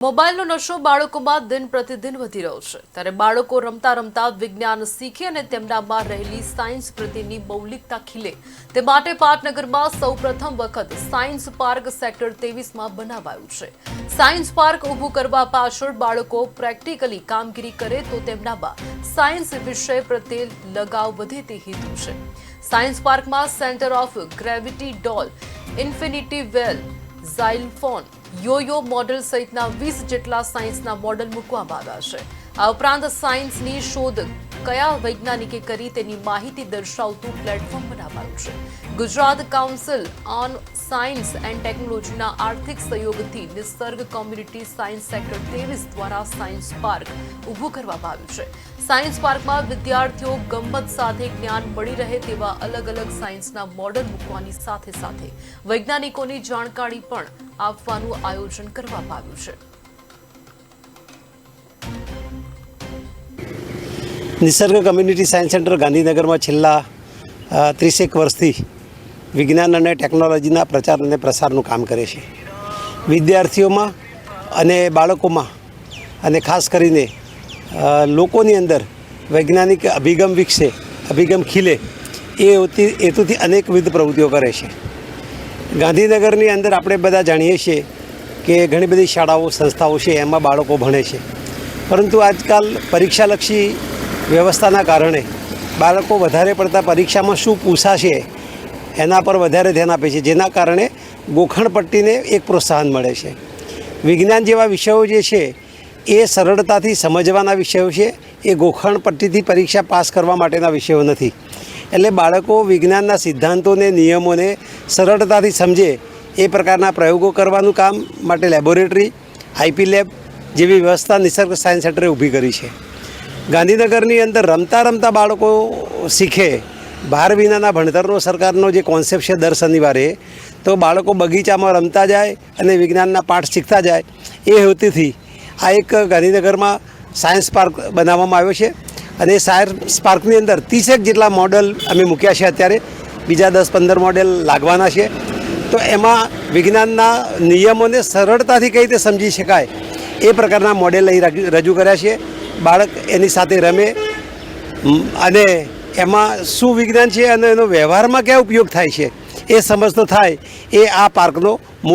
મોબાઈલનો નશો બાળકોમાં દિન પ્રતિદિન વધી રહ્યો છે ત્યારે બાળકો રમતા રમતા વિજ્ઞાન શીખે અને તેમનામાં રહેલી સાયન્સ પ્રત્યેની મૌલિકતા ખીલે તે માટે પાટનગરમાં સૌપ્રથમ વખત સાયન્સ પાર્ક સેક્ટર 23માં બનાવાયું છે। સાયન્સ પાર્ક ઊભું કરવા પાછળ બાળકો પ્રેક્ટિકલી કામગીરી કરે તો તેમનામાં સાયન્સ વિષય પ્રત્યે લગાવ વધે તે હેતુ છે। સાયન્સ પાર્કમાં centre of gravity doll, infinity well, xylophone, yoyo model સહિતના 20 જેટલા સાયન્સના મોડેલ મૂકવામાં આવ્યા છે। આ ઉપરાંત સાયન્સની શોધ કયા વૈજ્ઞાનિકે કરી તેની માહિતી દર્શાવતું પ્લેટફોર્મ બનાવાયું છે। Gujarat council on science and ટેકનોલોજીના આર્થિક સહયોગથી નિસર્ગ કોમ્યુનિટી સાયન્સ સેક્ટર 23 દ્વારા સાયન્સ પાર્ક ઊભું કરવામાં આવ્યું છે। સાયન્સ પાર્કમાં વિદ્યાર્થીઓ ગમ્મત સાથે જ્ઞાન મળી રહે તેવા અલગ અલગ સાયન્સના મોડેલ મૂકવાની સાથે સાથે વૈજ્ઞાનિકોની જાણકારી પણ આપવાનું આયોજન કરવામાં આવ્યું છે। નિસર્ગ કમ્યુનિટી સાયન્સ સેન્ટર ગાંધીનગરમાં છેલ્લા 30 વર્ષથી વિજ્ઞાન અને ટેકનોલોજીના પ્રચાર અને પ્રસારનું કામ કરે છે। વિદ્યાર્થીઓમાં અને બાળકોમાં અને ખાસ કરીને લોકોની અંદર વૈજ્ઞાનિક અભિગમ વિકસે, અભિગમ ખીલે એ હેતુથી અનેકવિધ પ્રવૃત્તિઓ કરે છે। ગાંધીનગરની અંદર આપણે બધા જાણીએ છીએ કે ઘણી બધી શાળાઓ, સંસ્થાઓ છે, એમાં બાળકો ભણે છે, પરંતુ આજકાલ પરીક્ષાલક્ષી વ્યવસ્થાના કારણે બાળકો વધારે પડતા પરીક્ષામાં શું પૂછાશે એના પર વધારે ધ્યાન આપે છે, જેના કારણે ગોખણપટ્ટીને એક પ્રોત્સાહન મળે છે। વિજ્ઞાન જેવા વિષયો જે છે એ સરળતાથી સમજવાના વિષયો છે, એ ગોખણપટ્ટીથી પરીક્ષા પાસ કરવા માટેના વિષયો નથી। એટલે બાળકો વિજ્ઞાનના સિદ્ધાંતોને, નિયમોને સરળતાથી સમજે એ પ્રકારના પ્રયોગો કરવાનું કામ માટે લેબોરેટરી, આઈપી લેબ જેવી વ્યવસ્થા નિસર્ગ સાયન્સ સેન્ટરે ઊભી કરી છે। ગાંધીનગરની અંદર રમતા રમતા બાળકો શીખે, ભાર વિનાના ભણતરનો સરકારનો જે કોન્સેપ્ટ છે દર શનિવારે, તો બાળકો બગીચામાં રમતા જાય અને વિજ્ઞાનના પાઠ શીખતા જાય એ હેતુથી આ એક ગાંધીનગરમાં સાયન્સ પાર્ક બનાવવામાં આવ્યો છે અને સાયન્સ પાર્કની અંદર 30 જેટલા મોડલ અમે મૂક્યા છે। અત્યારે બીજા 10-15 મોડેલ લાગવાના છે, તો એમાં વિજ્ઞાનના નિયમોને સરળતાથી કઈ રીતે સમજી શકાય એ પ્રકારના મોડેલ અહીં રજૂ કર્યા છે। બાળક એની સાથે રમે અને એમાં શું વિજ્ઞાન છે અને એનો વ્યવહારમાં ક્યાં ઉપયોગ થાય છે એ સમજતો થાય, એ આ પાર્કનો